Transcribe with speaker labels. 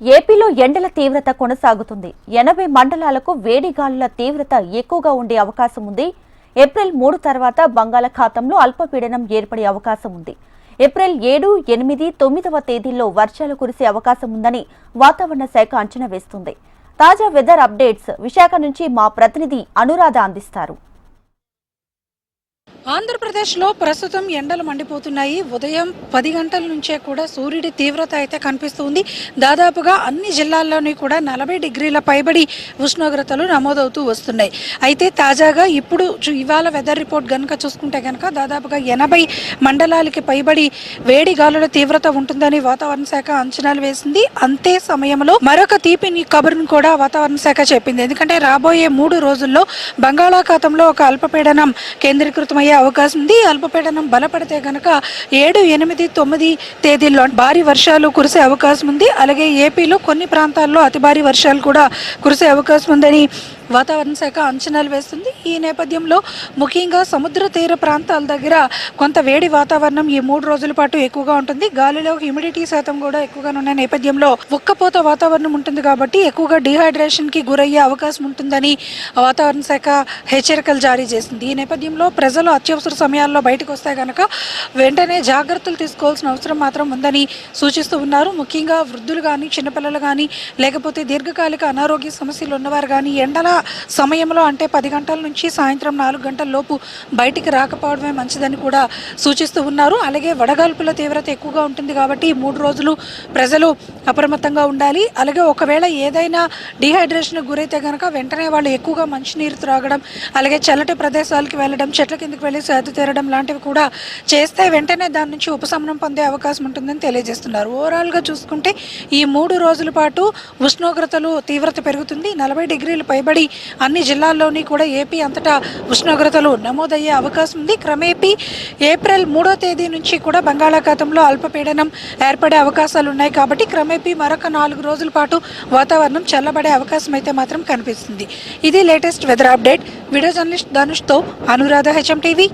Speaker 1: ఏపీలో ఎండల తీవ్రత కొనసాగుతుంది. 80 మండలాలకు వేడి గాలుల తీవ్రత ఎక్కువగా ఉండే అవకాశం ఉంది. ఏప్రిల్ 3 తర్వాత బంగాళాఖాతంలో అల్పపీడనం ఏర్పడే అవకాశం ఉంది. ఏప్రిల్ 7, 8, 9వ తేదీల్లో వర్షాలు కురిసే అవకాశం ఉందని వాతావరణ శాఖ అంచనా వేస్తుంది. తాజా వెదర్ అప్డేట్స్ విశాఖ నుంచి మా ప్రతినిధి అనురాధ అందిస్తారు.
Speaker 2: ఆంధ్రప్రదేశ్లో ప్రస్తుతం ఎండలు మండిపోతున్నాయి. ఉదయం 10 గంటల నుంచే కూడా సూర్యుడి తీవ్రత అయితే కనిపిస్తుంది. దాదాపుగా అన్ని జిల్లాల్లోని కూడా 40 డిగ్రీల పైబడి ఉష్ణోగ్రతలు నమోదవుతూ వస్తున్నాయి. అయితే తాజాగా ఇప్పుడు ఇవాళ వెదర్ రిపోర్ట్ గనుక చూసుకుంటే గనక దాదాపుగా 80 మండలాలకి పైబడి వేడి గాలుల తీవ్రత ఉంటుందని వాతావరణ శాఖ అంచనాలు వేసింది. అంతే సమయంలో మరొక తీపి కబురును కూడా వాతావరణ శాఖ చెప్పింది. ఎందుకంటే రాబోయే 3 రోజుల్లో బంగాళాఖాతంలో ఒక అల్పపీడనం కేంద్రీకృతమయ్యే అవకాశం ఉంది. అల్పపీడనం బలపడితే గనక 7, 8, 9 తేదీల్లో భారీ వర్షాలు కురిసే అవకాశం ఉంది. అలాగే ఏపీలో కొన్ని ప్రాంతాల్లో అతి భారీ వర్షాలు కూడా కురిసే అవకాశం ఉందని వాతావరణ శాఖ అంచనాలు వేస్తుంది. ఈ నేపథ్యంలో ముఖ్యంగా సముద్ర తీర ప్రాంతాల దగ్గర కొంత వేడి వాతావరణం ఈ 3 రోజుల పాటు ఎక్కువగా ఉంటుంది. గాలిలో హ్యూమిడిటీ శాతం కూడా ఎక్కువగా ఉన్న నేపథ్యంలో ఉక్కపోత వాతావరణం ఉంటుంది కాబట్టి ఎక్కువగా డిహైడ్రేషన్ కి గురయ్యే అవకాశం ఉంటుందని వాతావరణ శాఖ హెచ్చరికలు జారీ చేసింది. ఈ నేపథ్యంలో ప్రజలు అత్యవసర సమయాల్లో బయటకు వస్తే కనుక వెంటనే జాగ్రత్తలు తీసుకోవాల్సిన అవసరం మాత్రం ఉందని సూచిస్తూ ఉన్నారు. ముఖ్యంగా వృద్ధులు కానీ, చిన్నపిల్లలు కానీ, లేకపోతే దీర్ఘకాలిక అనారోగ్య సమస్యలు ఉన్నవారు కానీ ఎండల సమయంలో అంటే 10 గంటల నుంచి సాయంత్రం 4 గంటల లోపు బయటికి రాకపోవడమే మంచిదని కూడా సూచిస్తూ ఉన్నారు. అలాగే వడగాల్పుల తీవ్రత ఎక్కువగా ఉంటుంది కాబట్టి 3 రోజులు ప్రజలు అప్రమత్తంగా ఉండాలి. అలాగే ఒకవేళ ఏదైనా డిహైడ్రేషన్కి గురైతే కనుక వెంటనే వాళ్ళు ఎక్కువగా మంచినీరు త్రాగడం, అలాగే చల్లటి ప్రదేశాలకు వెళ్ళడం, చెట్ల కిందకి వెళ్ళి సేద తీరడం లాంటివి కూడా చేస్తే వెంటనే దాని నుంచి ఉపశమనం పొందే అవకాశం ఉంటుందని తెలియజేస్తున్నారు. ఓవరాల్గా చూసుకుంటే ఈ 3 రోజుల పాటు ఉష్ణోగ్రతలు తీవ్రత పెరుగుతుంది. 40 డిగ్రీలు పైబడి అన్ని జిల్లాల్లోని కూడా ఏపీ అంతటా ఉష్ణోగ్రతలు నమోదయ్యే అవకాశం ఉంది. క్రమేపీ ఏప్రిల్ 3వ తేదీ నుంచి కూడా బంగాళాఖాతంలో అల్పపీడనం ఏర్పడే అవకాశాలు ఉన్నాయి కాబట్టి క్రమేపీ మరొక 4 రోజుల పాటు వాతావరణం చల్లబడే అవకాశం అయితే మాత్రం కనిపిస్తుంది. ఇది latest weather update. Video journalist ధనుష్తో అనురాధ, HM టీవీ.